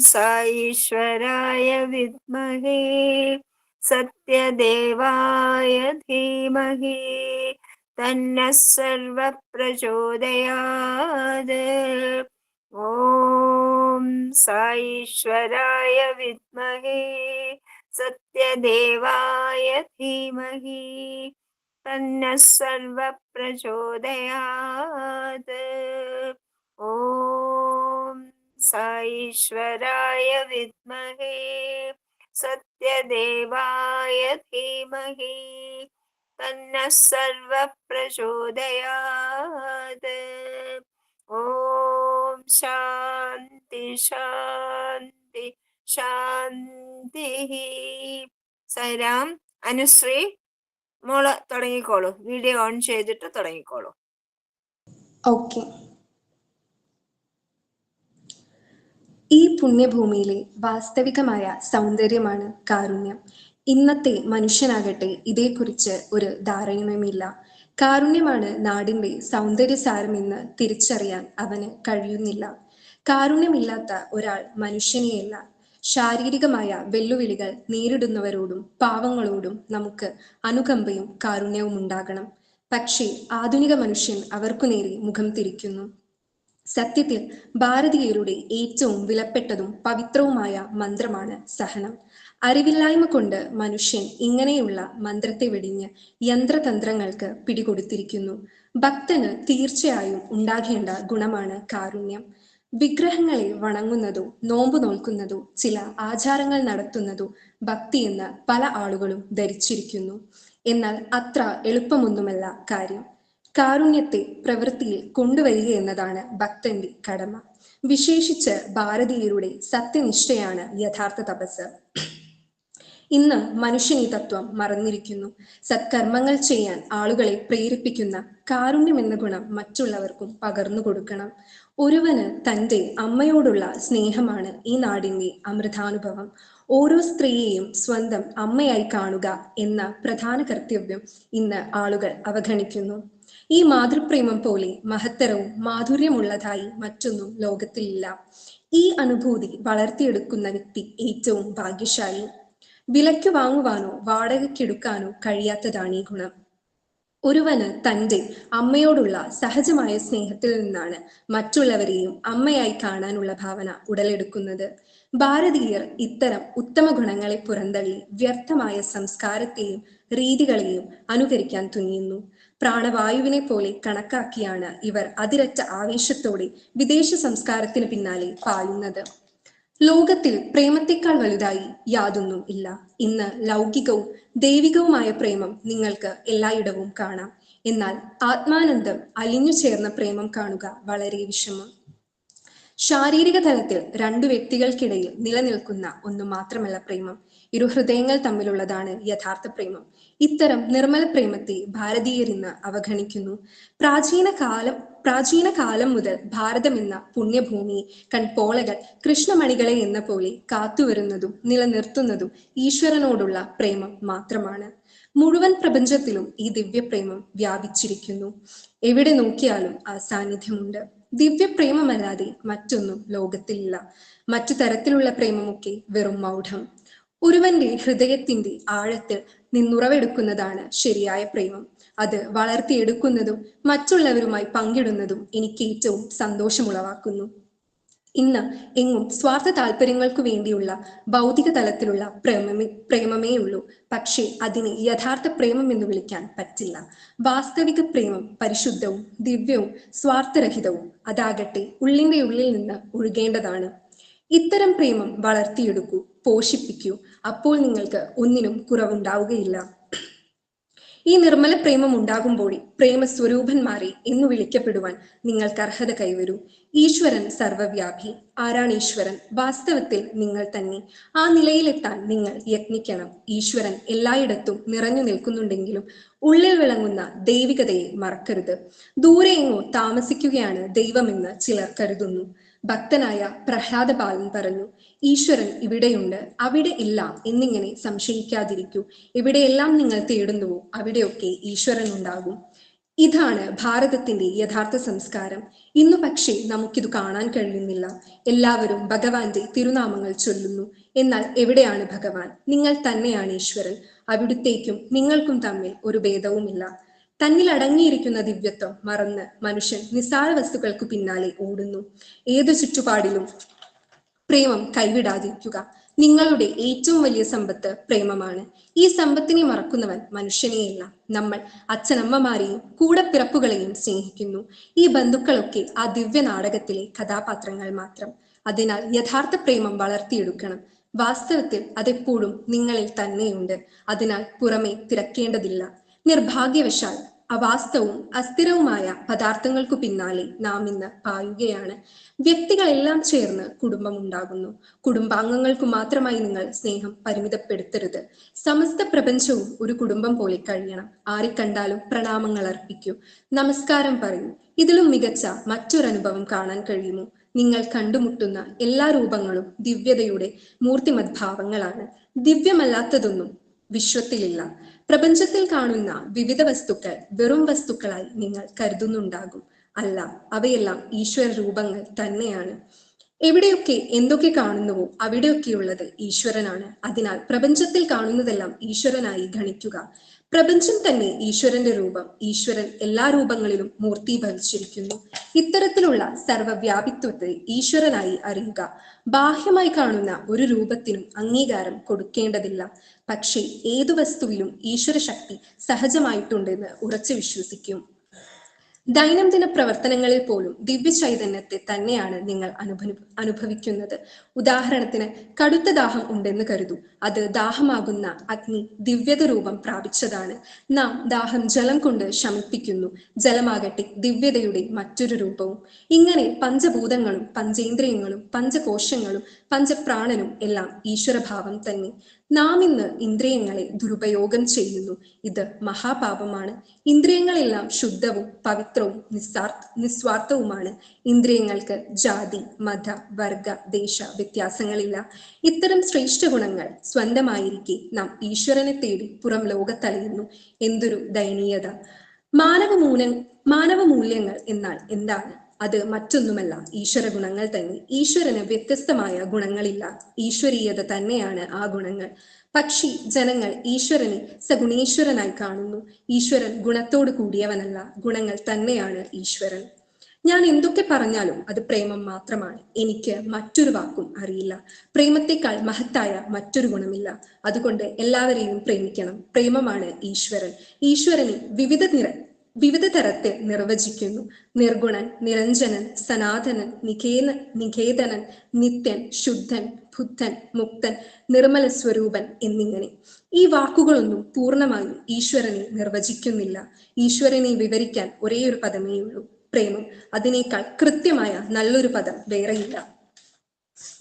സായീശ്വരായ വിദ്മഹേ സത്യദേവായ ധീമഹി തന്നഃ സർവഃ പ്രചോദയാത്. ഓം സായീശ്വരായ വിദ്മഹേ സത്യദേവായ ധീമഹി തന്നഃ സർവഃ പ്രചോദയാത്. ഓം സായീശ്വരായ വിദ്മഹേ സത്യദേവായ ധീമഹി തന്നഃ സർവഃ പ്രചോദയാത്. ഓം ശാന്തി ശാന്തി ശാന്തി. സൈറാം. അനുശ്രീ മോള് തുടങ്ങിക്കോളൂ. Video on ചെയ്തിട്ട് തുടങ്ങിക്കോളൂ. Okay. ഈ പുണ്യഭൂമിയിലെ വാസ്തവികമായ സൗന്ദര്യമാണ് കാരുണ്യം. ഇന്നത്തെ മനുഷ്യനാകട്ടെ ഇതേക്കുറിച്ച് ഒരു ധാരണയുമില്ല. കാരുണ്യമാണ് നാടിന്റെ സൗന്ദര്യസാരമെന്ന് തിരിച്ചറിയാൻ അവന് കഴിയുന്നില്ല. കാരുണ്യമില്ലാത്ത ഒരാൾ മനുഷ്യനെയല്ല. ശാരീരികമായ വെല്ലുവിളികൾ നേരിടുന്നവരോടും പാവങ്ങളോടും നമുക്ക് അനുകമ്പയും കാരുണ്യവും ഉണ്ടാകണം. പക്ഷേ ആധുനിക മനുഷ്യൻ അവർക്കു നേരെ മുഖം തിരിക്കുന്നു. സത്യത്തിൽ ഭാരതീയരുടെ ഏറ്റവും വിലപ്പെട്ടതും പവിത്രവുമായ മന്ത്രമാണ് സഹനം. അറിവില്ലായ്മ കൊണ്ട് മനുഷ്യൻ ഇങ്ങനെയുള്ള മന്ത്രത്തെ വെടിഞ്ഞ് യന്ത്രതന്ത്രങ്ങൾക്ക് പിടികൊടുത്തിരിക്കുന്നു. ഭക്തന് തീർച്ചയായും ഉണ്ടാകേണ്ട ഗുണമാണ് കാരുണ്യം. വിഗ്രഹങ്ങളെ വണങ്ങുന്നതോ നോമ്പു നോൽക്കുന്നതോ ചില ആചാരങ്ങൾ നടത്തുന്നതോ ഭക്തിയെന്ന് പല ആളുകളും ധരിച്ചിരിക്കുന്നു. എന്നാൽ അത്ര എളുപ്പമൊന്നുമല്ല കാര്യം. കാരുണ്യത്തെ പ്രവൃത്തിയിൽ കൊണ്ടുവരിക എന്നതാണ് ഭക്തന്റെ കടമ. വിശേഷിച്ച് ഭാരതീയരുടെ സത്യനിഷ്ഠയാണ് യഥാർത്ഥ തപസ്. ഇന്ന് മനുഷ്യൻ ഈ തത്വം മറന്നിരിക്കുന്നു. സത്കർമ്മങ്ങൾ ചെയ്യാൻ ആളുകളെ പ്രേരിപ്പിക്കുന്ന കാരുണ്യം എന്ന ഗുണം മറ്റുള്ളവർക്കും പകർന്നു കൊടുക്കണം. ഒരുവന് തൻ്റെ അമ്മയോടുള്ള സ്നേഹമാണ് ഈ നാടിന്റെ അമൃതാനുഭവം. ഓരോ സ്ത്രീയെയും സ്വന്തം അമ്മയായി കാണുക എന്ന പ്രധാന കർത്തവ്യം ഇന്ന് ആളുകൾ അവഗണിക്കുന്നു. ഈ മാതൃപ്രേമം പോലെ മഹത്തരവും മാധുര്യമുള്ളതായി മറ്റൊന്നും ലോകത്തിലില്ല. ഈ അനുഭൂതി വളർത്തിയെടുക്കുന്ന വ്യക്തി ഏറ്റവും ഭാഗ്യശാലി. വിലയ്ക്ക് വാങ്ങുവാനോ വാടകയ്ക്കെടുക്കാനോ കഴിയാത്തതാണ് ഈ ഗുണം. ഒരുവന് തൻ്റെ അമ്മയോടുള്ള സഹജമായ സ്നേഹത്തിൽ നിന്നാണ് മറ്റുള്ളവരെയും അമ്മയായി കാണാനുള്ള ഭാവന ഉടലെടുക്കുന്നത്. ഭാരതീയർ ഇത്തരം ഉത്തമ ഗുണങ്ങളെ പുറന്തള്ളി വ്യർത്ഥമായ സംസ്കാരത്തെയും രീതികളെയും അനുകരിക്കാൻ തുനിയുന്നു. പ്രാണവായുവിനെ പോലെ കണക്കാക്കിയാണ് ഇവർ അതിരറ്റ ആവേശത്തോടെ വിദേശ സംസ്കാരത്തിന് പിന്നാലെ പായുന്നത്. ലോകത്തിൽ പ്രേമത്തെക്കാൾ വലുതായി യാതൊന്നും ഇല്ല. ഇന്ന് ലൗകികവും ദൈവികവുമായ പ്രേമം നിങ്ങൾക്ക് എല്ലായിടവും കാണാം. എന്നാൽ ആത്മാനന്ദം അലിഞ്ഞു ചേർന്ന പ്രേമം കാണുക വളരെ വിഷമം. ശാരീരിക തലത്തിൽ രണ്ടു വ്യക്തികൾക്കിടയിൽ നിലനിൽക്കുന്ന ഒന്നു മാത്രമല്ല പ്രേമം. ഇരു ഹൃദയങ്ങൾ തമ്മിലുള്ളതാണ് യഥാർത്ഥ പ്രേമം. ഇത്തരം നിർമ്മല പ്രേമത്തെ ഭാരതീയർ ഇന്ന് അവഗണിക്കുന്നു. പ്രാചീന കാലം മുതൽ ഭാരതം എന്ന പുണ്യഭൂമിയെ കൺപോളകൾ കൃഷ്ണമണികളെ എന്ന പോലെ കാത്തുവരുന്നതും നിലനിർത്തുന്നതും ഈശ്വരനോടുള്ള പ്രേമം മാത്രമാണ്. മുഴുവൻ പ്രപഞ്ചത്തിലും ഈ ദിവ്യപ്രേമം വ്യാപിച്ചിരിക്കുന്നു. എവിടെ നോക്കിയാലും ആ സാന്നിധ്യമുണ്ട്. ദിവ്യപ്രേമമല്ലാതെ മറ്റൊന്നും ലോകത്തിലില്ല. മറ്റു തരത്തിലുള്ള പ്രേമമൊക്കെ വെറും മൗഢം. ഒരുവന്റെ ഹൃദയത്തിന്റെ ആഴത്തിൽ നിന്നുറവെടുക്കുന്നതാണ് ശരിയായ പ്രേമം. അത് വളർത്തിയെടുക്കുന്നതും മറ്റുള്ളവരുമായി പങ്കിടുന്നതും എനിക്ക് ഏറ്റവും സന്തോഷമുളവാക്കുന്നു. ഇന്ന് എങ്ങും സ്വാർത്ഥ താല്പര്യങ്ങൾക്കു വേണ്ടിയുള്ള ഭൗതിക തലത്തിലുള്ള പ്രേമമേ ഉള്ളൂ. പക്ഷേ അതിനെ യഥാർത്ഥ പ്രേമം എന്ന് വിളിക്കാൻ പറ്റില്ല. വാസ്തവിക പ്രേമം പരിശുദ്ധവും ദിവ്യവും സ്വാർത്ഥരഹിതവും അതാകട്ടെ ഉള്ളിന്റെ ഉള്ളിൽ നിന്ന് ഒഴുകേണ്ടതാണ്. ഇത്തരം പ്രേമം വളർത്തിയെടുക്കൂ, പോഷിപ്പിക്കൂ. അപ്പോൾ നിങ്ങൾക്ക് ഒന്നിനും കുറവുണ്ടാവുകയില്ല. ഈ നിർമ്മല പ്രേമം ഉണ്ടാകുമ്പോൾ പ്രേമസ്വരൂപന്മാരെ എന്നു വിളിക്കപ്പെടുവാൻ നിങ്ങൾക്ക് അർഹത കൈവരൂ. ഈശ്വരൻ സർവവ്യാപി. ആരാണ് ഈശ്വരൻ? വാസ്തവത്തിൽ നിങ്ങൾ തന്നെ. ആ നിലയിലെത്താൻ നിങ്ങൾ യത്നിക്കണം. ഈശ്വരൻ എല്ലായിടത്തും നിറഞ്ഞു നിൽക്കുന്നുണ്ടെങ്കിലും ഉള്ളിൽ വിളങ്ങുന്ന ദൈവികതയെ മറക്കരുത്. ദൂരെ എങ്ങോ താമസിക്കുകയാണ് ദൈവമെന്ന് ചിലർ കരുതുന്നു. ഭക്തനായ പ്രഹ്ലാദ ബാലൻ പറഞ്ഞു, ഈശ്വരൻ ഇവിടെയുണ്ട്, അവിടെ ഇല്ല എന്നിങ്ങനെ സംശയിക്കാതിരിക്കൂ. എവിടെയെല്ലാം നിങ്ങൾ തേടുന്നുവോ അവിടെയൊക്കെ ഈശ്വരൻ ഉണ്ടാകും. ഇതാണ് ഭാരതത്തിന്റെ യഥാർത്ഥ സംസ്കാരം. ഇന്നു പക്ഷേ നമുക്കിത് കാണാൻ കഴിയുന്നില്ല. എല്ലാവരും ഭഗവാന്റെ തിരുനാമങ്ങൾ ചൊല്ലുന്നു. എന്നാൽ എവിടെയാണ് ഭഗവാൻ? നിങ്ങൾ തന്നെയാണ് ഈശ്വരൻ. അവിടുത്തേക്കും നിങ്ങൾക്കും തമ്മിൽ ഒരു ഭേദവുമില്ല. തന്നിൽ അടങ്ങിയിരിക്കുന്ന ദിവ്യത്വം മറന്ന് മനുഷ്യൻ നിസ്സാര വസ്തുക്കൾക്ക് പിന്നാലെ ഓടുന്നു. ഏതു ചുറ്റുപാടിലും പ്രേമം കൈവിടാതിരിക്കുക. നിങ്ങളുടെ ഏറ്റവും വലിയ സമ്പത്ത് പ്രേമമാണ്. ഈ സമ്പത്തിനെ മറക്കുന്നവൻ മനുഷ്യനെയല്ല. നമ്മൾ അച്ഛനമ്മമാരെയും കൂടപ്പിറപ്പുകളെയും സ്നേഹിക്കുന്നു. ഈ ബന്ധുക്കളൊക്കെ ആ ദിവ്യ നാടകത്തിലെ കഥാപാത്രങ്ങൾ മാത്രം. അതിനാൽ യഥാർത്ഥ പ്രേമം വളർത്തിയെടുക്കണം. വാസ്തവത്തിൽ അതെപ്പോഴും നിങ്ങളിൽ തന്നെയുണ്ട്. അതിനാൽ പുറമെ തിരക്കേണ്ടതില്ല. നിർഭാഗ്യവശാൽ അവാസ്തവവും അസ്ഥിരവുമായ പദാർത്ഥങ്ങൾക്കു പിന്നാലെ നാം ഇന്ന് പായുകയാണ്. വ്യക്തികളെല്ലാം ചേർന്ന് കുടുംബം ഉണ്ടാകുന്നു. കുടുംബാംഗങ്ങൾക്കു മാത്രമായി നിങ്ങൾ സ്നേഹം പരിമിതപ്പെടുത്തരുത്. സമസ്ത പ്രപഞ്ചവും ഒരു കുടുംബം പോലെ കഴിയണം. ആരെ കണ്ടാലും പ്രണാമങ്ങൾ അർപ്പിക്കൂ, നമസ്കാരം പറയൂ. ഇതിലും മികച്ച മറ്റൊരനുഭവം കാണാൻ കഴിയുമോ? നിങ്ങൾ കണ്ടുമുട്ടുന്ന എല്ലാ രൂപങ്ങളും ദിവ്യതയുടെ മൂർത്തിമത് ഭാവങ്ങളാണ്. ദിവ്യമല്ലാത്തതൊന്നും വിശ്വത്തിലില്ല. പ്രപഞ്ചത്തിൽ കാണുന്ന വിവിധ വസ്തുക്കൾ വെറും വസ്തുക്കളായി നിങ്ങൾ കരുതുന്നുണ്ടാകും. അല്ല, അവയെല്ലാം ഈശ്വര രൂപങ്ങൾ തന്നെയാണ്. എവിടെയൊക്കെ എന്തൊക്കെ കാണുന്നുവോ അവിടെയൊക്കെയുള്ളത് ഈശ്വരനാണ്. അതിനാൽ പ്രപഞ്ചത്തിൽ കാണുന്നതെല്ലാം ഈശ്വരനായി ഗണിക്കുക. പ്രപഞ്ചം തന്നെ ഈശ്വരന്റെ രൂപം. ഈശ്വരൻ എല്ലാ രൂപങ്ങളിലും മൂർത്തീഭവിച്ചിരിക്കുന്നു. ഇത്തരത്തിലുള്ള സർവവ്യാപിത്വത്തെ ഈശ്വരനായി അറിയുക. ബാഹ്യമായി കാണുന്ന ഒരു രൂപത്തിനും അംഗീകാരം കൊടുക്കേണ്ടതില്ല. പക്ഷേ ഏതു വസ്തുവിലും ഈശ്വര ശക്തി സഹജമായിട്ടുണ്ടെന്ന് ഉറച്ചു വിശ്വസിക്കും. ദൈനംദിന പ്രവർത്തനങ്ങളിൽ പോലും ദിവ്യ ചൈതന്യത്തെ തന്നെയാണ് നിങ്ങൾ അനുഭവിക്കുന്നത്. ഉദാഹരണത്തിന്, കടുത്ത ദാഹം ഉണ്ടെന്ന് കരുതൂ. അത് ദാഹമാകുന്ന അഗ്നി ദിവ്യത രൂപം പ്രാപിച്ചതാണ്. നാം ദാഹം ജലം കൊണ്ട് ശമിപ്പിക്കുന്നു. ജലമാകട്ടെ ദിവ്യതയുടെ മറ്റൊരു രൂപവും. ഇങ്ങനെ പഞ്ചഭൂതങ്ങളും പഞ്ചേന്ദ്രിയങ്ങളും പഞ്ചകോശങ്ങളും പഞ്ചപ്രാണനും എല്ലാം ഈശ്വരഭാവം തന്നെ. നാം ഇന്ന് ഇന്ദ്രിയങ്ങളെ ദുരുപയോഗം ചെയ്യുന്നു. ഇത് മഹാപാപമാണ്. ഇന്ദ്രിയങ്ങളെല്ലാം ശുദ്ധവും പവിത്രവും നിസ്വാർത്ഥവുമാണ്. ഇന്ദ്രിയങ്ങൾക്ക് ജാതി, മത, വർഗ, ദേശ വ്യത്യാസങ്ങളില്ല. ഇത്തരം ശ്രേഷ്ഠ ഗുണങ്ങൾ സ്വന്തമായിരിക്കെ നാം ഈശ്വരനെ തേടി പുറം ലോകത്തലയുന്നു. എന്തൊരു ദയനീയത! മാനവ മൂല്യങ്ങൾ എന്നാൽ എന്താണ്? അത് മറ്റൊന്നുമല്ല, ഈശ്വര ഗുണങ്ങൾ തന്നെ. ഈശ്വരന് വ്യത്യസ്തമായ ഗുണങ്ങളില്ല. ഈശ്വരീയത തന്നെയാണ് ആ ഗുണങ്ങൾ. പക്ഷി ജനങ്ങൾ ഈശ്വരനെ സഗുണേശ്വരനായി കാണുന്നു. ഈശ്വരൻ ഗുണത്തോട് കൂടിയവനല്ല, ഗുണങ്ങൾ തന്നെയാണ് ഈശ്വരൻ. ഞാൻ എന്തൊക്കെ പറഞ്ഞാലും അത് പ്രേമം മാത്രമാണ്. എനിക്ക് മറ്റൊരു വാക്കും അറിയില്ല. പ്രേമത്തെക്കാൾ മഹത്തായ മറ്റൊരു ഗുണമില്ല. അതുകൊണ്ട് എല്ലാവരെയും പ്രേമിക്കണം. പ്രേമമാണ് ഈശ്വരൻ. ഈശ്വരനെ വിവിധ തരത്തിൽ നിർവചിക്കുന്നു. നിർഗുണൻ, നിരഞ്ജനൻ, സനാതനൻ, നികേതനൻ, നിത്യൻ, ശുദ്ധൻ, ബുദ്ധൻ, മുക്തൻ, നിർമ്മല സ്വരൂപൻ എന്നിങ്ങനെ. ഈ വാക്കുകളൊന്നും പൂർണ്ണമായും ഈശ്വരനെ നിർവചിക്കുന്നില്ല. ഈശ്വരനെ വിവരിക്കാൻ ഒരേയൊരു പദമേ ഉള്ളൂ, പ്രേമം. അതിനേക്കാൾ കൃത്യമായ നല്ലൊരു പദം വേറെയില്ല.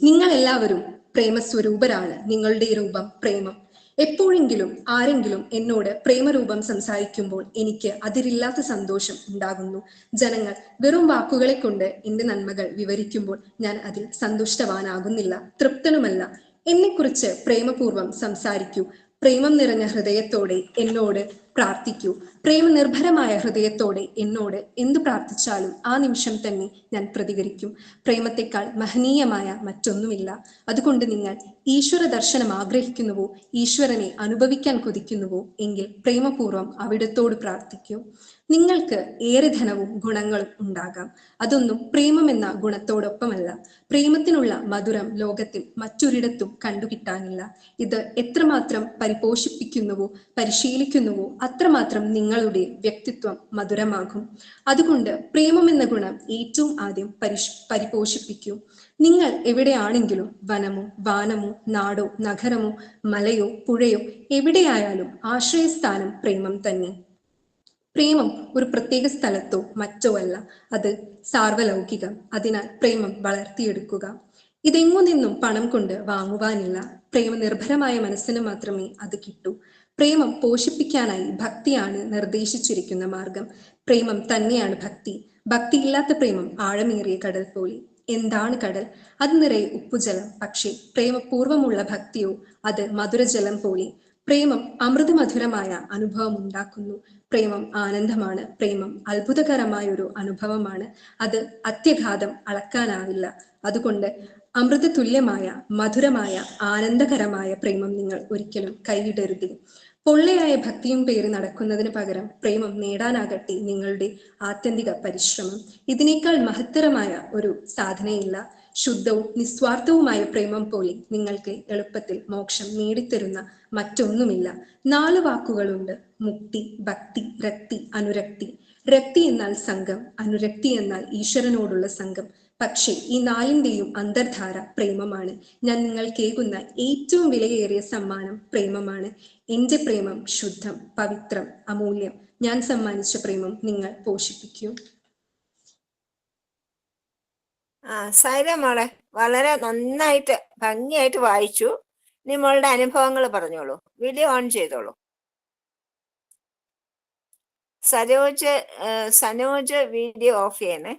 നിങ്ങൾ എല്ലാവരും പ്രേമസ്വരൂപരാണ്. നിങ്ങളുടെ രൂപം പ്രേമം. എപ്പോഴെങ്കിലും ആരെങ്കിലും എന്നോട് പ്രേമരൂപം സംസാരിക്കുമ്പോൾ എനിക്ക് അതിരില്ലാത്ത സന്തോഷം ഉണ്ടാകുന്നു. ജനങ്ങൾ വെറും വാക്കുകളെ കൊണ്ട് എന്റെ നന്മകൾ വിവരിക്കുമ്പോൾ ഞാൻ അതിൽ സന്തുഷ്ടവാനാകുന്നില്ല, തൃപ്തനുമല്ല. എന്നെക്കുറിച്ച് പ്രേമപൂർവം സംസാരിക്കൂ. പ്രേമം നിറഞ്ഞ ഹൃദയത്തോടെ എന്നോട് പ്രാർത്ഥിക്കൂ. പ്രേമനിർഭരമായ ഹൃദയത്തോടെ എന്നോട് എന്തു പ്രാർത്ഥിച്ചാലും ആ നിമിഷം തന്നെ ഞാൻ പ്രതികരിക്കും. പ്രേമത്തെക്കാൾ മഹനീയമായ മറ്റൊന്നുമില്ല. അതുകൊണ്ട് നിങ്ങൾ ഈശ്വര ദർശനം ആഗ്രഹിക്കുന്നുവോ, ഈശ്വരനെ അനുഭവിക്കാൻ കൊതിക്കുന്നുവോ എങ്കിൽ പ്രേമപൂർവം അവിടത്തോട് പ്രാർത്ഥിക്കൂ. നിങ്ങൾക്ക് ഏറെ ധനവും ഗുണങ്ങളും ഉണ്ടാകാം. അതൊന്നും പ്രേമമെന്ന ഗുണത്തോടൊപ്പമല്ല. പ്രേമത്തിനുള്ള മധുരം ലോകത്തിൽ മറ്റൊരിടത്തും കണ്ടുകിട്ടാനില്ല. ഇത് എത്രമാത്രം പരിപോഷിപ്പിക്കുന്നുവോ പരിശീലിക്കുന്നുവോ അത്രമാത്രം നിങ്ങളുടെ വ്യക്തിത്വം മധുരമാകും. അതുകൊണ്ട് പ്രേമമെന്ന ഗുണം ഏറ്റവും ആദ്യം പരിപോഷിപ്പിക്കൂ. നിങ്ങൾ എവിടെയാണെങ്കിലും, വനമോ വാനമോ നാടോ നഗരമോ മലയോ പുഴയോ എവിടെയായാലും ആശ്രയസ്ഥാനം പ്രേമം തന്നെ. പ്രേമം ഒരു പ്രത്യേക സ്ഥലത്തോ മറ്റോ അല്ല, അത് സാർവലൗകികം. അതിനാൽ പ്രേമം വളർത്തിയെടുക്കുക. ഇതെങ്ങു നിന്നും പണം കൊണ്ട് വാങ്ങുവാനില്ല. പ്രേമനിർഭരമായ മനസ്സിന് മാത്രമേ അത് കിട്ടൂ. പ്രേമം പോഷിപ്പിക്കാനായി ഭക്തിയാണ് നിർദ്ദേശിച്ചിരിക്കുന്ന മാർഗം. പ്രേമം തന്നെയാണ് ഭക്തി. ഭക്തിയില്ലാത്ത പ്രേമം ആഴമേറിയ കടൽ പോലെ. എന്താണ് കടൽ? അത് നിറയെ ഉപ്പുജലം. പക്ഷേ പ്രേമപൂർവമുള്ള ഭക്തിയോ അത് മധുരജലം പോലെ. പ്രേമം അമൃതമധുരമായ അനുഭവം ഉണ്ടാക്കുന്നു. പ്രേമം ആനന്ദമാണ്. പ്രേമം അത്ഭുതകരമായ ഒരു അനുഭവമാണ്. അത് അത്യഘാതം അളക്കാനാവില്ല. അതുകൊണ്ട് അമൃത തുല്യമായ മധുരമായ ആനന്ദകരമായ പ്രേമം നിങ്ങൾ ഒരിക്കലും കൈവിടരുത്. പൊള്ളയായ ഭക്തിയും പേര് നടക്കുന്നതിന് പകരം പ്രേമം നേടാനാകട്ടെ നിങ്ങളുടെ ആത്യന്തിക പരിശ്രമം. ഇതിനേക്കാൾ മഹത്തരമായ ഒരു സാധനയില്ല. ശുദ്ധവും നിസ്വാർത്ഥവുമായ പ്രേമം പോലെ നിങ്ങൾക്ക് എളുപ്പത്തിൽ മോക്ഷം നേടിത്തരുന്ന മറ്റൊന്നുമില്ല. 4 വാക്കുകളുണ്ട്: മുക്തി, ഭക്തി, രക്തി, അനുരക്തി. രക്തി എന്നാൽ സംഘം, അനുരക്തി എന്നാൽ ഈശ്വരനോടുള്ള സംഘം. പക്ഷേ ഈ 4ന്റെയും അന്തർധാര പ്രേമമാണ്. ഞാൻ നിങ്ങൾക്കേകുന്ന ഏറ്റവും വിലയേറിയ സമ്മാനം പ്രേമമാണ്. എന്റെ പ്രേമം ശുദ്ധം, പവിത്രം, അമൂല്യം. ഞാൻ സമ്മാനിച്ച പ്രേമം നിങ്ങൾ പോഷിപ്പിക്കൂ. സൈറ മോളെ വളരെ നന്നായിട്ട് ഭംഗിയായിട്ട് വായിച്ചു. ഇനി മോളുടെ അനുഭവങ്ങൾ പറഞ്ഞോളൂ. വീഡിയോ ഓൺ ചെയ്തോളൂ. സനോജ് വീഡിയോ ഓഫ് ചെയ്യണേ.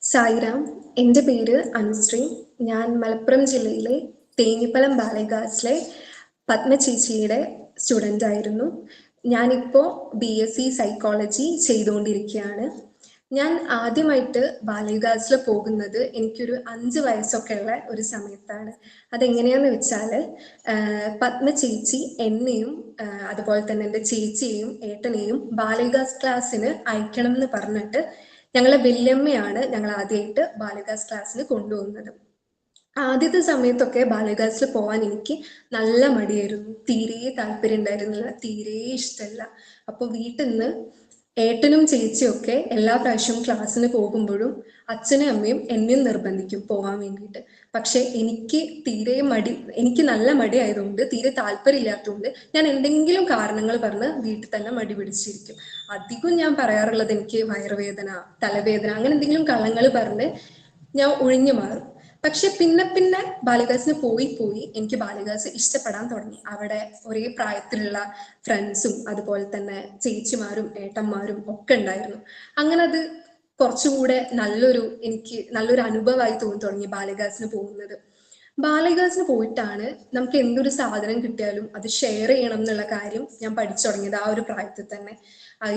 സായിറാം, എൻ്റെ പേര് അനുശ്രീ. ഞാൻ മലപ്പുറം ജില്ലയിലെ തേഞ്ഞിപ്പലം ബാലഗാസിലെ പത്മ ചേച്ചിയുടെ സ്റ്റുഡൻ്റ് ആയിരുന്നു. ഞാനിപ്പോൾ BSc സൈക്കോളജി ചെയ്തുകൊണ്ടിരിക്കുകയാണ്. ഞാൻ ആദ്യമായിട്ട് ബാലവികാസിൽ പോകുന്നത് എനിക്കൊരു 5 വയസ്സൊക്കെ ഉള്ള ഒരു സമയത്താണ്. അതെങ്ങനെയാന്ന് വെച്ചാൽ പത്മ ചേച്ചി എന്നെയും അതുപോലെ തന്നെ എൻ്റെ ചേച്ചിയെയും ഏട്ടനെയും ബാലവികാസ് ക്ലാസ്സിന് അയക്കണം എന്ന് പറഞ്ഞിട്ട് ഞങ്ങളെ വല്യമ്മയാണ് ഞങ്ങൾ ആദ്യമായിട്ട് ബാലവികാസ് ക്ലാസ്സിന് കൊണ്ടുപോകുന്നത്. ആദ്യത്തെ സമയത്തൊക്കെ ബാലവികാസിൽ പോകാൻ എനിക്ക് നല്ല മടിയായിരുന്നു. തീരെ താല്പര്യം ഉണ്ടായിരുന്നില്ല, തീരെ ഇഷ്ടമല്ല. അപ്പോൾ വീട്ടിൽ നിന്ന് ഏട്ടനും ചേച്ചിയും ഒക്കെ എല്ലാ പ്രാവശ്യവും ക്ലാസ്സിന് പോകുമ്പോഴും അച്ഛനും അമ്മയും എന്നെയും നിർബന്ധിക്കും പോകാൻ വേണ്ടിയിട്ട്. പക്ഷെ എനിക്ക് നല്ല മടി ആയതുകൊണ്ട്, തീരെ താല്പര്യമില്ലാത്തതുകൊണ്ട് ഞാൻ എന്തെങ്കിലും കാരണങ്ങൾ പറഞ്ഞ് വീട്ടിൽ തന്നെ മടി പിടിച്ചിരിക്കും. അധികം ഞാൻ പറയാറുള്ളത് എനിക്ക് വയറുവേദന, തലവേദന, അങ്ങനെ എന്തെങ്കിലും കള്ളങ്ങൾ പറഞ്ഞ് ഞാൻ ഒഴിഞ്ഞു മാറും. പക്ഷെ പിന്നെ ബാലവികാസിന് പോയി എനിക്ക് ബാലവികാസ് ഇഷ്ടപ്പെടാൻ തുടങ്ങി. അവിടെ ഒരേ പ്രായത്തിലുള്ള ഫ്രണ്ട്സും അതുപോലെ തന്നെ ചേച്ചിമാരും ഏട്ടന്മാരും ഒക്കെ ഉണ്ടായിരുന്നു. അങ്ങനെ അത് കുറച്ചുകൂടെ എനിക്ക് നല്ലൊരു അനുഭവമായി തോന്നി തുടങ്ങി ബാലവികാസിന് പോകുന്നത്. ബാലവികാസിന് പോയിട്ടാണ് നമുക്ക് എന്തൊരു സാധനം കിട്ടിയാലും അത് ഷെയർ ചെയ്യണം എന്നുള്ള കാര്യം ഞാൻ പഠിച്ചു തുടങ്ങിയത് ആ ഒരു പ്രായത്തിൽ തന്നെ.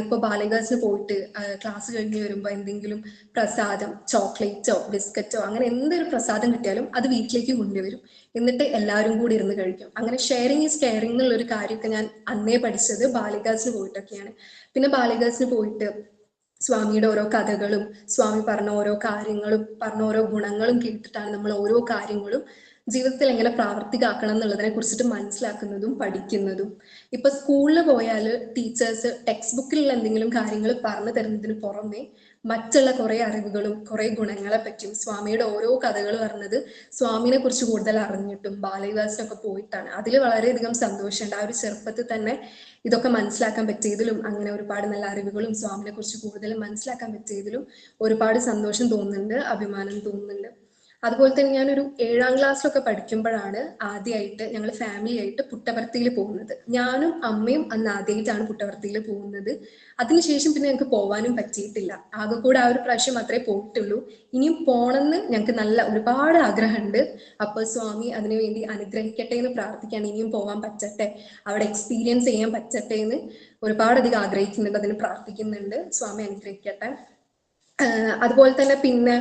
ഇപ്പൊ ബാലവികാസിന് പോയിട്ട് ക്ലാസ് കഴിഞ്ഞ് വരുമ്പോൾ എന്തെങ്കിലും പ്രസാദം, ചോക്ലേറ്റോ ബിസ്ക്കറ്റോ അങ്ങനെ എന്തൊരു പ്രസാദം കിട്ടിയാലും അത് വീട്ടിലേക്ക് കൊണ്ടുവരും. എന്നിട്ട് എല്ലാവരും കൂടി ഇരുന്ന് കഴിക്കും. അങ്ങനെ ഷെയറിങ് ഈസ് കെയറിങ് എന്നുള്ളൊരു കാര്യമൊക്കെ ഞാൻ അന്നേ പഠിച്ചത് ബാലവികാസിന് പോയിട്ടൊക്കെയാണ്. പിന്നെ ബാലവികാസിന് പോയിട്ട് സ്വാമിയുടെ ഓരോ കഥകളും സ്വാമി പറഞ്ഞ ഓരോ കാര്യങ്ങളും പറഞ്ഞ ഓരോ ഗുണങ്ങളും കേട്ടിട്ടാണ് നമ്മൾ ഓരോ കാര്യങ്ങളും ജീവിതത്തിൽ എങ്ങനെ പ്രാവർത്തികമാക്കണം എന്നുള്ളതിനെ കുറിച്ചിട്ട് മനസ്സിലാക്കുന്നതും പഠിക്കുന്നതും. ഇപ്പൊ സ്കൂളിൽ പോയാൽ ടീച്ചേഴ്സ് ടെക്സ്റ്റ് ബുക്കിലുള്ള എന്തെങ്കിലും കാര്യങ്ങൾ പറഞ്ഞു തരുന്നതിന് പുറമെ മറ്റുള്ള കുറെ അറിവുകളും കുറെ ഗുണങ്ങളെ പറ്റിയും സ്വാമിയുടെ ഓരോ കഥകൾ പറഞ്ഞത് സ്വാമിനെ കുറിച്ച് കൂടുതൽ അറിഞ്ഞിട്ടും ബാലവികാസിനൊക്കെ പോയിട്ടാണ്. അതിൽ വളരെയധികം സന്തോഷമുണ്ട്. ആ ഒരു ചെറുപ്പത്തിൽ തന്നെ ഇതൊക്കെ മനസ്സിലാക്കാൻ പറ്റിയതിലും അങ്ങനെ ഒരുപാട് നല്ല അറിവുകളും സ്വാമിനെ കുറിച്ച് കൂടുതൽ മനസ്സിലാക്കാൻ പറ്റിയതിലും ഒരുപാട് സന്തോഷം തോന്നുന്നുണ്ട്, അഭിമാനം തോന്നുന്നുണ്ട്. അതുപോലെ തന്നെ ഞാനൊരു 7ാം ക്ലാസ്സിലൊക്കെ പഠിക്കുമ്പോഴാണ് ആദ്യമായിട്ട് ഞങ്ങൾ ഫാമിലി ആയിട്ട് പുട്ടപർത്തിയിൽ പോകുന്നത്. ഞാനും അമ്മയും അന്ന് ആദ്യമായിട്ടാണ് പുട്ടപർത്തിയിൽ പോകുന്നത്. അതിനുശേഷം പിന്നെ ഞങ്ങൾക്ക് പോകാനും പറ്റിയിട്ടില്ല. ആകെ കൂടെ ആ ഒരു പ്രാവശ്യം മാത്രമേ പോയിട്ടുള്ളൂ. ഇനിയും പോണെന്ന് ഞങ്ങൾക്ക് ഒരുപാട് ആഗ്രഹമുണ്ട്. അപ്പോൾ സ്വാമി അതിനുവേണ്ടി അനുഗ്രഹിക്കട്ടെ എന്ന് പ്രാർത്ഥിക്കുകയാണ്. ഇനിയും പോകാൻ പറ്റട്ടെ, അവിടെ എക്സ്പീരിയൻസ് ചെയ്യാൻ പറ്റട്ടെ എന്ന് ഒരുപാടധികം ആഗ്രഹിക്കുന്നുണ്ട്, അതിന് പ്രാർത്ഥിക്കുന്നുണ്ട്. സ്വാമി അനുഗ്രഹിക്കട്ടെ. അതുപോലെ തന്നെ പിന്നെ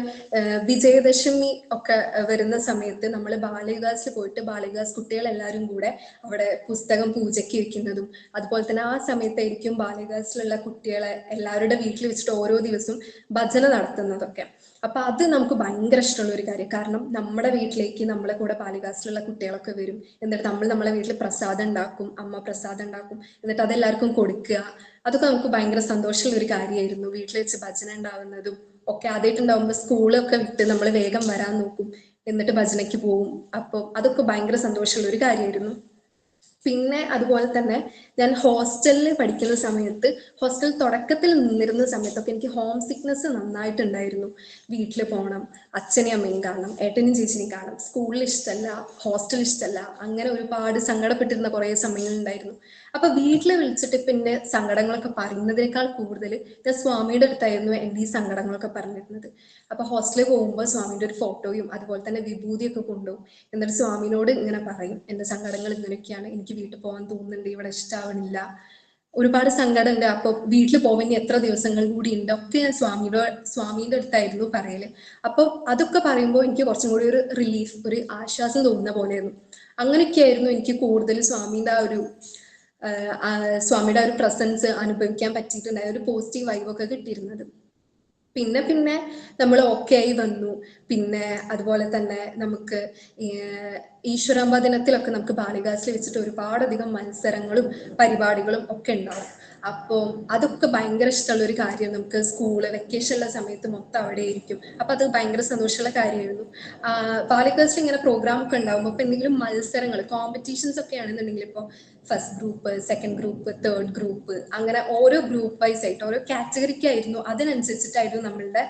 വിജയദശമി ഒക്കെ വരുന്ന സമയത്ത് നമ്മൾ ബാലവികാസിൽ പോയിട്ട് ബാലവികാസ് കുട്ടികളെല്ലാവരും കൂടെ അവിടെ പുസ്തകം പൂജയ്ക്ക് വെക്കുന്നതും അതുപോലെ തന്നെ ആ സമയത്തായിരിക്കും ബാലവികാസിലുള്ള കുട്ടികളെ എല്ലാവരുടെ വീട്ടിൽ വെച്ചിട്ട് ഓരോ ദിവസവും ഭജന നടത്തുന്നതൊക്കെ. അപ്പൊ അത് നമുക്ക് ഭയങ്കര ഇഷ്ടമുള്ള ഒരു കാര്യം. കാരണം നമ്മുടെ വീട്ടിലേക്ക് നമ്മളെ കൂടെ ബാലവികാസിലുള്ള കുട്ടികളൊക്കെ വരും. എന്നിട്ട് നമ്മളെ വീട്ടിൽ പ്രസാദം ഉണ്ടാക്കും, അമ്മ പ്രസാദം ഉണ്ടാക്കും, എന്നിട്ട് അതെല്ലാവർക്കും കൊടുക്കുക. അതൊക്കെ നമുക്ക് ഭയങ്കര സന്തോഷമുള്ള ഒരു കാര്യമായിരുന്നു. വീട്ടിൽ വെച്ച് ഭജന ഉണ്ടാവുന്നതും ഒക്കെ ആദ്യമായിട്ടുണ്ടാവുമ്പോൾ സ്കൂളൊക്കെ വിട്ട് നമ്മൾ വേഗം വരാൻ നോക്കും, എന്നിട്ട് ഭജനയ്ക്ക് പോവും. അപ്പോൾ അതൊക്കെ ഭയങ്കര സന്തോഷമുള്ള ഒരു കാര്യമായിരുന്നു. പിന്നെ അതുപോലെ തന്നെ ഞാൻ ഹോസ്റ്റലിൽ പഠിക്കുന്ന സമയത്ത്, ഹോസ്റ്റൽ തുടക്കത്തിൽ നിന്നിരുന്ന സമയത്തൊക്കെ എനിക്ക് ഹോം സിക്നെസ് നന്നായിട്ടുണ്ടായിരുന്നു. വീട്ടിൽ പോകണം, അച്ഛനെയും അമ്മയും കാണണം, ഏട്ടനും ചേച്ചിനെയും കാണണം, സ്കൂളിൽ ഇഷ്ടമല്ല, ഹോസ്റ്റൽ ഇഷ്ടമല്ല, അങ്ങനെ ഒരുപാട് സങ്കടപ്പെട്ടിരുന്ന കുറേ സമയങ്ങളുണ്ടായിരുന്നു. അപ്പൊ വീട്ടിൽ വിളിച്ചിട്ട് പിന്നെ സങ്കടങ്ങളൊക്കെ പറയുന്നതിനേക്കാൾ കൂടുതൽ ഞാൻ സ്വാമിയുടെ അടുത്തായിരുന്നു എൻ്റെ ഈ സങ്കടങ്ങളൊക്കെ പറഞ്ഞിരുന്നത്. അപ്പൊ ഹോസ്റ്റലിൽ പോകുമ്പോൾ സ്വാമിയുടെ ഒരു ഫോട്ടോയും അതുപോലെ തന്നെ വിഭൂതിയൊക്കെ കൊണ്ടുപോകും. എന്നിട്ട് സ്വാമിനോട് ഇങ്ങനെ പറയും, എൻ്റെ സങ്കടങ്ങൾ ഇങ്ങനെയൊക്കെയാണ്, എനിക്ക് വീട്ടിൽ പോകാൻ തോന്നുന്നുണ്ട്, ഇവിടെ ഇഷ്ടാവണില്ല, ഒരുപാട് സങ്കടമുണ്ട്, അപ്പൊ വീട്ടിൽ പോകാൻ ഇനി എത്ര ദിവസങ്ങൾ കൂടി ഉണ്ട്, ഒക്കെ ഞാൻ സ്വാമീന്റെ അടുത്തായിരുന്നു പറയല്. അപ്പൊ അതൊക്കെ പറയുമ്പോൾ എനിക്ക് കുറച്ചും കൂടി ഒരു റിലീഫ്, ഒരു ആശ്വാസം തോന്നുന്ന പോലെയായിരുന്നു. അങ്ങനെയൊക്കെയായിരുന്നു എനിക്ക് കൂടുതൽ സ്വാമിയുടെ ആ ഒരു പ്രസൻസ് അനുഭവിക്കാൻ പറ്റിയിട്ടുണ്ടായ ഒരു പോസിറ്റീവ് വൈബൊക്കെ കിട്ടിയിരുന്നത്. പിന്നെ പിന്നെ നമ്മൾ ഓക്കെ ആയി വന്നു. പിന്നെ അതുപോലെ തന്നെ നമുക്ക് ഈശ്വരാംബ ദിനത്തിലൊക്കെ നമുക്ക് ബാലികാസിൽ വെച്ചിട്ട് ഒരുപാടധികം മത്സരങ്ങളും പരിപാടികളും ഒക്കെ ഉണ്ടാവും. അപ്പോൾ അതൊക്കെ ഭയങ്കര ഇഷ്ടമുള്ള ഒരു കാര്യം. നമുക്ക് സ്കൂള് വെക്കേഷനുള്ള സമയത്ത് മൊത്തം അവിടെ ആയിരിക്കും. അപ്പൊ അത് ഭയങ്കര സന്തോഷമുള്ള കാര്യമായിരുന്നു. ബാലികാസിൽ ഇങ്ങനെ പ്രോഗ്രാം ഒക്കെ ഉണ്ടാകുമ്പോൾ ഇപ്പൊ എന്തെങ്കിലും മത്സരങ്ങൾ, കോമ്പറ്റീഷൻസ് ഒക്കെ ആണെന്നുണ്ടെങ്കിൽ ഇപ്പോൾ first group, second group, third group, അങ്ങനെ ഓരോ ഗ്രൂപ്പ് വൈസ് ആയിട്ട് ഓരോ കാറ്റഗറിക്കായിരുന്നു, അതിനനുസരിച്ചിട്ടായിരുന്നു നമ്മളുടെ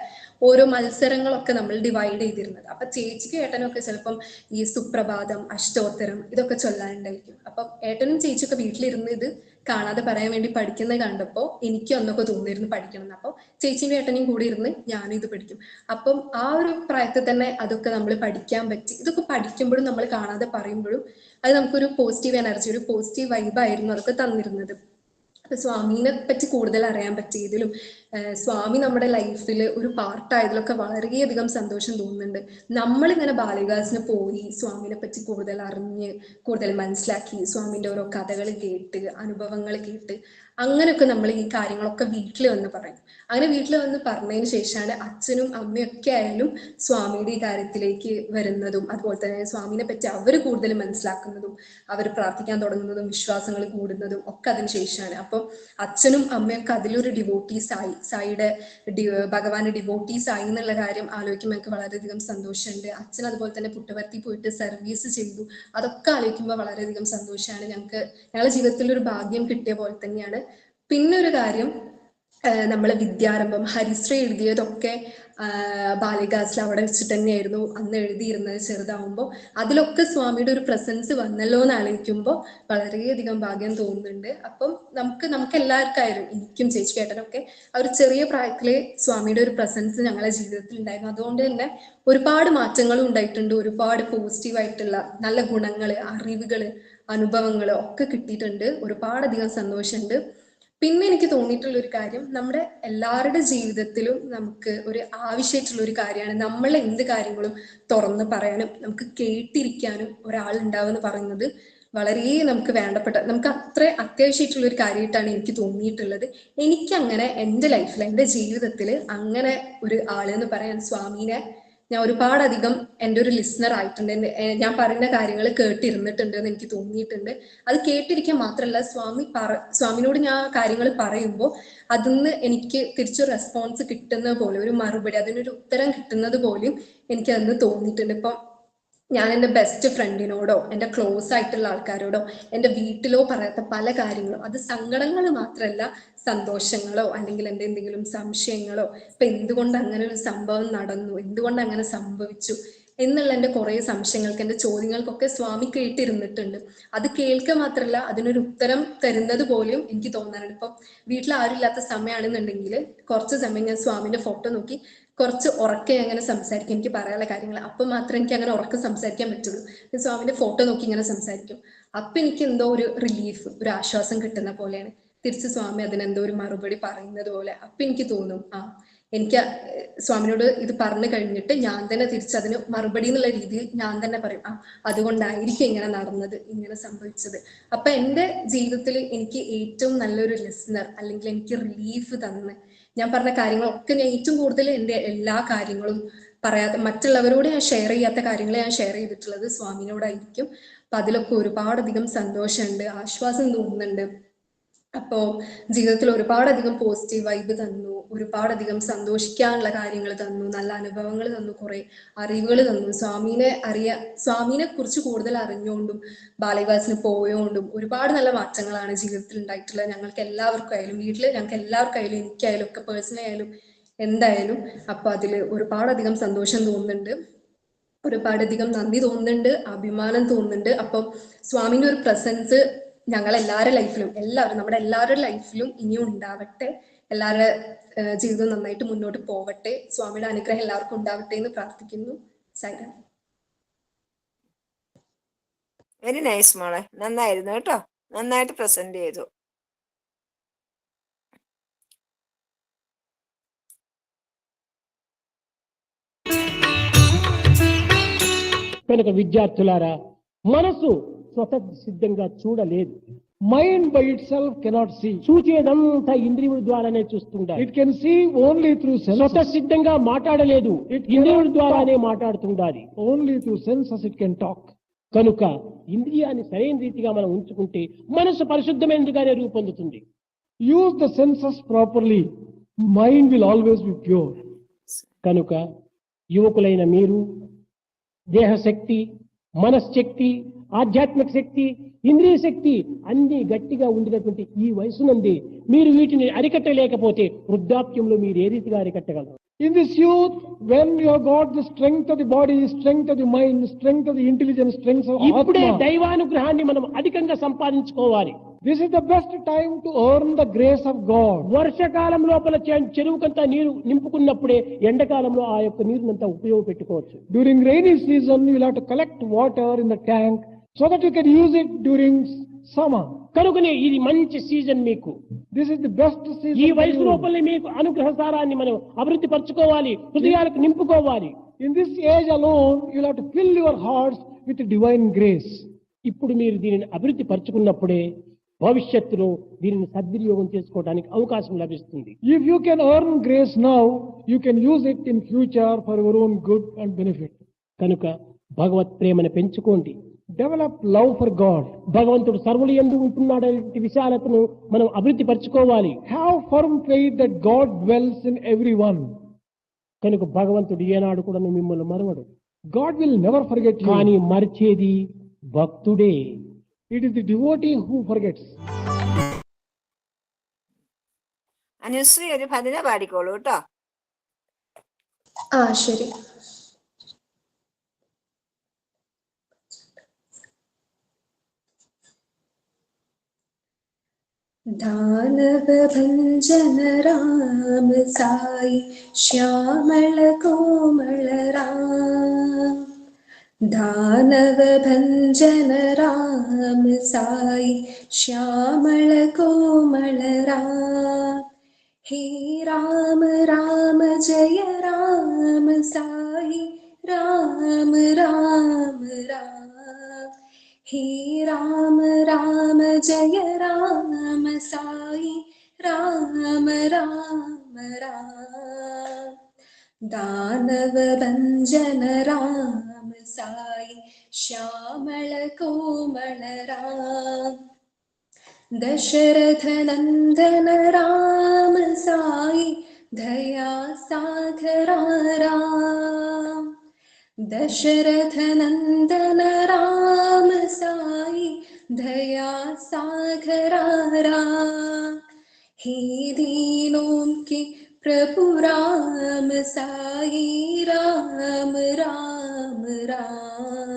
ഓരോ മത്സരങ്ങളൊക്കെ നമ്മൾ ഡിവൈഡ് ചെയ്തിരുന്നത്. അപ്പൊ ചേച്ചിക്കും ഏട്ടനും ഒക്കെ ചിലപ്പം ഈ സുപ്രഭാതം, അഷ്ടോത്തരം ഇതൊക്കെ ചൊല്ലാനുണ്ടായിരിക്കും. അപ്പൊ ഏട്ടനും ചേച്ചിയൊക്കെ വീട്ടിലിരുന്ന് ഇത് കാണാതെ പറയാൻ വേണ്ടി പഠിക്കുന്നത് കണ്ടപ്പോൾ എനിക്ക് അന്നൊക്കെ തോന്നിയിരുന്നു പഠിക്കണം എന്ന്. അപ്പോൾ ചേച്ചിയും ഏട്ടനെയും കൂടി ഇരുന്ന് ഞാനും ഇത് പഠിക്കും. അപ്പം ആ ഒരു പ്രായത്തിൽ തന്നെ അതൊക്കെ നമ്മൾ പഠിക്കാൻ പറ്റി. ഇതൊക്കെ പഠിക്കുമ്പോഴും നമ്മൾ കാണാതെ പറയുമ്പോഴും അത് നമുക്കൊരു പോസിറ്റീവ് എനർജി, ഒരു പോസിറ്റീവ് വൈബായിരുന്നു അതൊക്കെ തന്നിരുന്നത്. അപ്പൊ സ്വാമിനെ പറ്റി കൂടുതൽ അറിയാൻ പറ്റിയതിലും സ്വാമി നമ്മുടെ ലൈഫിൽ ഒരു പാർട്ടായതിലൊക്കെ വളരെയധികം സന്തോഷം തോന്നുന്നുണ്ട്. നമ്മളിങ്ങനെ ബാലികാസിന് പോയി സ്വാമിനെ പറ്റി കൂടുതൽ അറിഞ്ഞ് കൂടുതൽ മനസ്സിലാക്കി സ്വാമിന്റെ ഓരോ കഥകൾ കേട്ട് അനുഭവങ്ങൾ കേട്ട് അങ്ങനെയൊക്കെ നമ്മൾ ഈ കാര്യങ്ങളൊക്കെ വീട്ടിൽ വന്ന് പറയും. അങ്ങനെ വീട്ടിൽ വന്ന് പറഞ്ഞതിന് ശേഷമാണ് അച്ഛനും അമ്മയും ഒക്കെ ആയാലും സ്വാമിയുടെ ഈ കാര്യത്തിലേക്ക് വരുന്നതും അതുപോലെ തന്നെ സ്വാമിനെ പറ്റി അവർ കൂടുതൽ മനസ്സിലാക്കുന്നതും അവർ പ്രാർത്ഥിക്കാൻ തുടങ്ങുന്നതും വിശ്വാസങ്ങൾ കൂടുന്നതും ഒക്കെ അതിന് ശേഷമാണ്. അപ്പം അച്ഛനും അമ്മയൊക്കെ അതിലൊരു ഡിവോട്ടീസ് ആയി, ഭഗവാന്റെ ഡിവോട്ടീസ് ആയി എന്നുള്ള കാര്യം ആലോചിക്കുമ്പോൾ എനിക്ക് വളരെയധികം സന്തോഷമുണ്ട്. അച്ഛൻ അതുപോലെ തന്നെ പുട്ടപർത്തി പോയിട്ട് സർവീസ് ചെയ്തു, അതൊക്കെ ആലോചിക്കുമ്പോൾ വളരെയധികം സന്തോഷമാണ്. ഞങ്ങളുടെ ജീവിതത്തിൽ ഒരു ഭാഗ്യം കിട്ടിയ പോലെ തന്നെയാണ്. പിന്നെ ഒരു കാര്യം, നമ്മളെ വിദ്യാരംഭം ഹരിശ്രീ എഴുതിയതൊക്കെ ബാലികാസിൽ അവിടെ വെച്ചിട്ട് തന്നെയായിരുന്നു അന്ന് എഴുതിയിരുന്നത് ചെറുതാവുമ്പോൾ. അതിലൊക്കെ സ്വാമിയുടെ ഒരു പ്രസൻസ് വന്നല്ലോ എന്ന് ആലോചിക്കുമ്പോൾ വളരെയധികം ഭാഗ്യം തോന്നുന്നുണ്ട്. അപ്പം നമുക്ക് എല്ലാവർക്കായാലും, എനിക്കും ചേച്ചി കേട്ടനൊക്കെ ആ ഒരു ചെറിയ പ്രായത്തിലെ സ്വാമിയുടെ ഒരു പ്രസൻസ് ഞങ്ങളുടെ ജീവിതത്തിൽ ഉണ്ടായിരുന്നു. അതുകൊണ്ട് തന്നെ ഒരുപാട് മാറ്റങ്ങളും ഉണ്ടായിട്ടുണ്ട്. ഒരുപാട് പോസിറ്റീവായിട്ടുള്ള നല്ല ഗുണങ്ങൾ, അറിവുകൾ, അനുഭവങ്ങൾ ഒക്കെ കിട്ടിയിട്ടുണ്ട്. ഒരുപാടധികം സന്തോഷമുണ്ട്. പിന്നെ എനിക്ക് തോന്നിയിട്ടുള്ള ഒരു കാര്യം, നമ്മുടെ എല്ലാവരുടെ ജീവിതത്തിലും നമുക്ക് ഒരു ആവശ്യമായിട്ടുള്ള ഒരു കാര്യമാണ് നമ്മൾ എന്ത് കാര്യങ്ങളും തുറന്ന് പറയാനും നമുക്ക് കേട്ടിരിക്കാനും ഒരാൾ ഉണ്ടാവുമെന്ന് പറയുന്നത്. വളരെ നമുക്ക് വേണ്ടപ്പെട്ട, നമുക്ക് അത്ര അത്യാവശ്യമായിട്ടുള്ള ഒരു കാര്യമായിട്ടാണ് എനിക്ക് തോന്നിയിട്ടുള്ളത്. എനിക്കങ്ങനെ എൻ്റെ ലൈഫിൽ, എൻ്റെ ജീവിതത്തിൽ അങ്ങനെ ഒരു ആളെന്ന് പറയാൻ സ്വാമീനെ ഞാൻ ഒരുപാടധികം എൻ്റെ ഒരു ലിസണർ ആയിട്ടുണ്ട്. ഞാൻ പറയുന്ന കാര്യങ്ങൾ കേട്ടിരുന്നിട്ടുണ്ട് എന്ന് എനിക്ക് തോന്നിയിട്ടുണ്ട്. അത് കേട്ടിരിക്കാൻ മാത്രമല്ല, സ്വാമിനോട് ഞാൻ കാര്യങ്ങൾ പറയുമ്പോൾ അതിന്ന് എനിക്ക് തിരിച്ചു റെസ്പോൺസ് കിട്ടുന്ന പോലെ, ഒരു മറുപടി, അതിനൊരു ഉത്തരം കിട്ടുന്നത് പോലും എനിക്ക് അതിന് തോന്നിയിട്ടുണ്ട്. ഇപ്പം ഞാൻ എൻ്റെ ബെസ്റ്റ് ഫ്രണ്ടിനോടോ എൻ്റെ ക്ലോസ് ആയിട്ടുള്ള ആൾക്കാരോടോ എൻ്റെ വീട്ടിലോ പറയാത്ത പല കാര്യങ്ങളും, അത് സങ്കടങ്ങൾ മാത്രമല്ല, സന്തോഷങ്ങളോ അല്ലെങ്കിൽ എൻ്റെ എന്തെങ്കിലും സംശയങ്ങളോ, ഇപ്പൊ എന്തുകൊണ്ട് അങ്ങനെ ഒരു സംഭവം നടന്നു, എന്തുകൊണ്ട് അങ്ങനെ സംഭവിച്ചു എന്നുള്ള എൻ്റെ കുറേ സംശയങ്ങൾക്ക്, എൻ്റെ ചോദ്യങ്ങൾക്കൊക്കെ സ്വാമി കേട്ടിരുന്നിട്ടുണ്ട്. അത് കേൾക്കുക മാത്രമല്ല, അതിനൊരു ഉത്തരം തരുന്നത് പോലും എനിക്ക് തോന്നാറുണ്ട്. ഇപ്പം വീട്ടിൽ ആരും ഇല്ലാത്ത സമയമാണെന്നുണ്ടെങ്കിൽ കുറച്ച് സമയം ഞാൻ സ്വാമിന്റെ ഫോട്ടോ നോക്കി കുറച്ച് ഉറക്കെ അങ്ങനെ സംസാരിക്കും, എനിക്ക് പറയാനുള്ള കാര്യങ്ങൾ. അപ്പം മാത്രമേ എനിക്ക് അങ്ങനെ ഉറക്കെ സംസാരിക്കാൻ പറ്റുള്ളൂ. സ്വാമിന്റെ ഫോട്ടോ നോക്കി ഇങ്ങനെ സംസാരിക്കും. അപ്പൊ എനിക്ക് എന്തോ ഒരു റിലീഫ്, ഒരു ആശ്വാസം കിട്ടുന്ന പോലെയാണ്. തിരിച്ച് സ്വാമി അതിനെന്തോ ഒരു മറുപടി പറയുന്നത് പോലെ. അപ്പൊ എനിക്ക് തോന്നും, എനിക്ക് സ്വാമിനോട് ഇത് പറഞ്ഞു കഴിഞ്ഞിട്ട് ഞാൻ തന്നെ തിരിച്ചതിന് മറുപടി എന്നുള്ള രീതിയിൽ ഞാൻ തന്നെ പറയും, അതുകൊണ്ടായിരിക്കും ഇങ്ങനെ നടന്നത്, ഇങ്ങനെ സംഭവിച്ചത്. അപ്പൊ എൻ്റെ ജീവിതത്തിൽ എനിക്ക് ഏറ്റവും നല്ലൊരു ലിസണർ, അല്ലെങ്കിൽ എനിക്ക് റിലീഫ് തന്ന് ഞാൻ പറഞ്ഞ കാര്യങ്ങളൊക്കെ, ഞാൻ ഏറ്റവും കൂടുതൽ എൻ്റെ എല്ലാ കാര്യങ്ങളും പറയാതെ മറ്റുള്ളവരോട് ഞാൻ ഷെയർ ചെയ്യാത്ത കാര്യങ്ങൾ ഞാൻ ഷെയർ ചെയ്തിട്ടുള്ളത് സ്വാമിനോടായിരിക്കും. അപ്പൊ അതിലൊക്കെ ഒരുപാടധികം സന്തോഷമുണ്ട്, ആശ്വാസം തോന്നുന്നുണ്ട്. അപ്പോൾ ജീവിതത്തിൽ ഒരുപാടധികം പോസിറ്റീവ് വൈബ് തന്നു, ഒരുപാടധികം സന്തോഷിക്കാനുള്ള കാര്യങ്ങൾ തന്നു, നല്ല അനുഭവങ്ങൾ തന്നു, കുറെ അറിവുകൾ തന്നു. സ്വാമിനെ കുറിച്ച് കൂടുതൽ അറിഞ്ഞുകൊണ്ടും ബാലവികാസിന് പോയോണ്ടും ഒരുപാട് നല്ല മാറ്റങ്ങളാണ് ജീവിതത്തിൽ ഉണ്ടായിട്ടുള്ളത്. ഞങ്ങൾക്ക് എല്ലാവർക്കായാലും, വീട്ടിൽ ഞങ്ങൾക്ക് എല്ലാവർക്കായാലും, എനിക്കായാലും ഒക്കെ പേഴ്സണലി ആയാലും എന്തായാലും. അപ്പൊ അതിൽ ഒരുപാടധികം സന്തോഷം തോന്നുന്നുണ്ട്, ഒരുപാടധികം നന്ദി തോന്നുന്നുണ്ട്, അഭിമാനം തോന്നുന്നുണ്ട്. അപ്പം സ്വാമിന്റെ ഒരു പ്രസൻസ് ഞങ്ങളെല്ലാവരുടെ ലൈഫിലും, നമ്മുടെ എല്ലാവരുടെ ലൈഫിലും ഇനിയും ഉണ്ടാവട്ടെ. എല്ലാവരുടെ ജീവിതം നന്നായിട്ട് മുന്നോട്ട് പോവട്ടെ. സ്വാമിയുടെ അനുഗ്രഹം എല്ലാവർക്കും ഉണ്ടാവട്ടെ എന്ന് പ്രാർത്ഥിക്കുന്നു. സൈലം. വെരി നൈസ് മോളെ, നന്നായിരുന്നു കേട്ടോ, നന്നായിട്ട് പ്രസന്റ് ചെയ്തു. కనుక విద్యార్థులారా, మనసు స్వతసిద్ధంగా చూడలేదు. Mind by itself cannot see. చూచేదంతా ఇంద్రియముల ద్వారానే చూస్తుండాలి. It can see only through senses. స్వతసిద్ధంగా మాట్లాడలేదు, ఇంద్రియముల ద్వారానే మాట్లాడుతుండాలి. Only through senses it can talk. కనుక ఇంద్రియాన్ని సరైన రీతిగా మనం ఉంచుకుంటే మనసు పరిశుద్ధమైనదిగానే రూపొందుతుంది. Use the senses properly, mind will always be pure. కనుక యువకులైన మీరు దేహశక్తి, మనశ్శక్తి, ఆధ్యాత్మిక శక్తి, ఇంద్రియ శక్తి అన్ని గట్టిగా ఉండినటువంటి ఈ వయసునంది మీరు వీటిని అరికట్టలేకపోతే వృద్ధాప్యంలో మీరు ఏ రీతిగా అరికట్టగలరు? In this youth, when you have got the strength of the body, strength of the mind, strength of the intelligence, strength of ఇప్పుడే Atma, దైవానుగ్రహాన్ని మనం అధికంగా సంపాదించుకోవాలి. this is the best time to earn the grace of God. వర్షకాలం లోపల చెరువుకంతా నీరు నింపుకున్నప్పుడే ఎండాకాలంలో ఆ యొక్క నీరునంతా ఉపయోగపెట్టుకోవచ్చు. During rainy season, you will have to collect water in the tank so that you can use it during summer. కనుకనే ఇది మంచి season మీకు. This is the best season. ఈ for వయసు you. లోపలే మీకు అనుగ్రహ సారాన్ని మనం అభివృద్ధి పరచుకోవాలి, హృదయాలకు నింపుకోవాలి. In this age alone, you will have to fill your hearts with divine grace. ఇప్పుడు మీరు దీనిని అభివృద్ధి పరచుకున్నప్పుడే భవిష్యత్తులో దీనిని సద్వినియోగం చేసుకోవడానికి అవకాశం లభిస్తుంది. If you can earn grace now, you can use it in future for your own good and benefit. కనుక భగవత్ ప్రేమను పెంచుకోండి. Develop love for God. భగవంతుడు సర్వులు యందు ఉంటున్నాడనే విషయాలను మనం అభివృద్ధి పరచుకోవాలి. Have firm faith that God dwells in everyone. కనుక భగవంతుడు ఏనాడు కూడా మిమ్మల్ని మరవడు. God will never forget you. కానీ మరిచేది భక్తుడే. It is the devotee who forgets. Anusree ഒരു ഭജന പാടിക്കോളൂ കേട്ടോ. ശരി. दानव भंजन राम साई श्यामल कोमल राम. दानव भंजन राम साई श्यामल कोमल राम. हे राम राम जय राम साई राम राम राम. हे राम राम जय राम साई राम राम राम. दानव भंजन राम साई श्यामल कोमल राम. दशरथ नंदन राम साई दया सागरा राम. दशरथ नंदन राम साई दया सागरा राम. हे दीनों के प्रभु राम साई राम राम राम.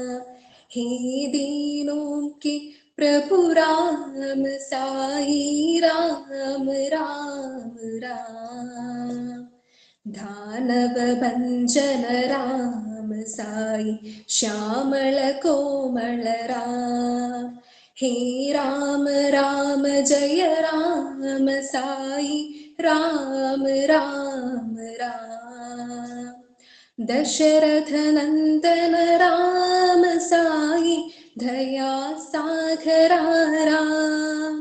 हे दीनों के प्रभु राम साई राम राम राम. दानव भंजन राम साई श्यामल कोमल राम. हे राम राम जय राम साई राम राम राम. दशरथ नंदन राम साई दया सागरा राम.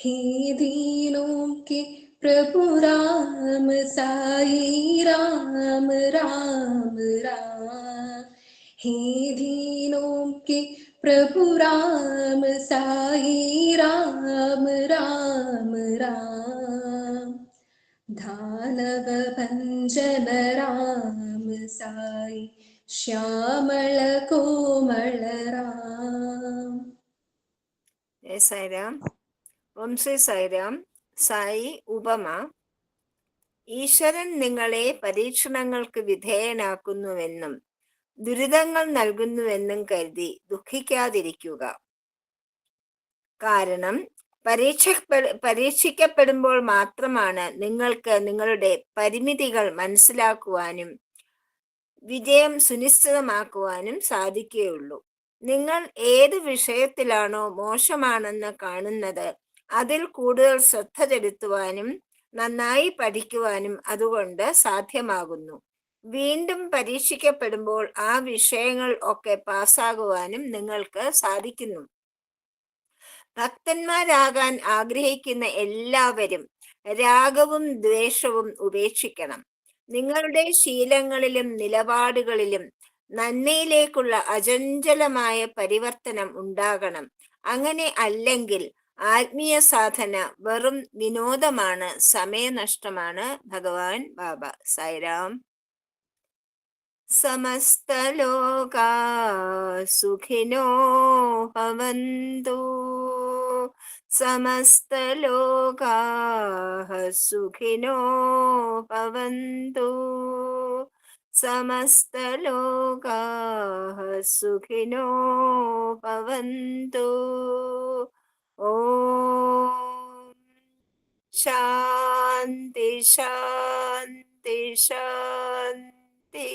हे दीनों के प्रभु राम साई राम राम राम. हे दीनों के प्रभु राम साई राम राम राम. ധാനവ ഭഞ്ജന രാമ സായി ശ്യാമള കോമള രാം. ജയ് സായിരാം. ഓം ശ്രീ സായിരാം. സായി ഉപമ: ഈശ്വരൻ നിങ്ങളെ പരീക്ഷണങ്ങൾക്ക് വിധേയനാക്കുന്നുവെന്നും ദുരിതങ്ങൾ നൽകുന്നുവെന്നും കരുതി ദുഃഖിക്കാതിരിക്കുക. കാരണം പരീക്ഷിക്കപ്പെടുമ്പോൾ മാത്രമാണ് നിങ്ങൾക്ക് നിങ്ങളുടെ പരിമിതികൾ മനസ്സിലാക്കുവാനും വിജയം സുനിശ്ചിതമാക്കുവാനും സാധിക്കുകയുള്ളൂ. നിങ്ങൾ ഏത് വിഷയത്തിലാണോ മോശമാണെന്ന് കാണുന്നത് അതിൽ കൂടുതൽ ശ്രദ്ധ ചെലുത്തുവാനും നന്നായി പഠിക്കുവാനും അതുകൊണ്ട് സാധ്യമാകുന്നു. വീണ്ടും പരീക്ഷിക്കപ്പെടുമ്പോൾ ആ വിഷയങ്ങൾ ഒക്കെ പാസ്സാകുവാനും നിങ്ങൾക്ക് സാധിക്കുന്നു. ഭക്തന്മാരാകാൻ ആഗ്രഹിക്കുന്ന എല്ലാവരും രാഗവും ദ്വേഷവും ഉപേക്ഷിക്കണം. നിങ്ങളുടെ ശീലങ്ങളിലും നിലപാടുകളിലും നന്മയിലേക്കുള്ള അചഞ്ചലമായ പരിവർത്തനം ഉണ്ടാകണം. അങ്ങനെ അല്ലെങ്കിൽ ആത്മീയ സാധന വെറും വിനോദമാണ്, സമയനഷ്ടമാണ്. ഭഗവാൻ ബാബ. സായിരാം. സമസ്തലോകാ സുഖിനോ ഭവന്തു. സമസ്തലോകാഃ സുഖിനോ ഭവന്തു. സമസ്തലോകാഃ സുഖിനോ ഭവന്തു. ഓം ശാന്തി ശാന്തി ശാന്തി.